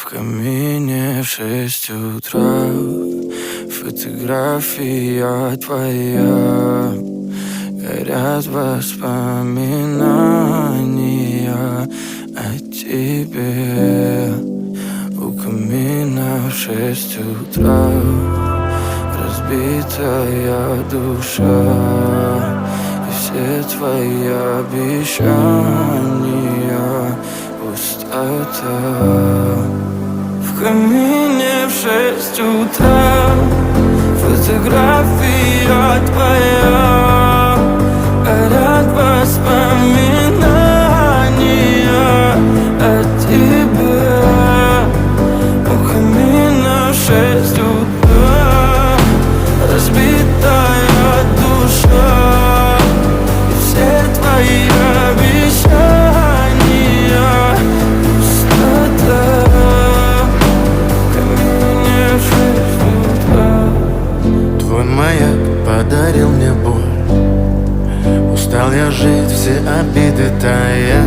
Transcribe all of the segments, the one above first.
камине в 6 утра фотография твоя. Горят воспоминания о тебе. У камина в 6 утра разбитая душа, и все твои обещания пустота. В камине в 6 утра фотография твоя. Горят воспоминания о тебе. У камина в 6 утра разбитая душа, и все твои обещания пустота. В камине в 6 утра. Твой маяк подарил мне боль. Устал я жить, все обиды тая.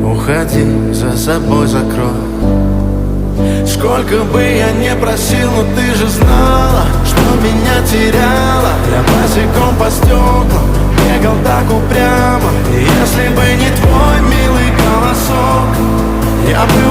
Уходи, за собой закрой. Сколько бы я не просил, но ты же знала, что меня теряла. Я босиком по стеклам бегал так упрямо. И если бы не твой милый голосок, я бы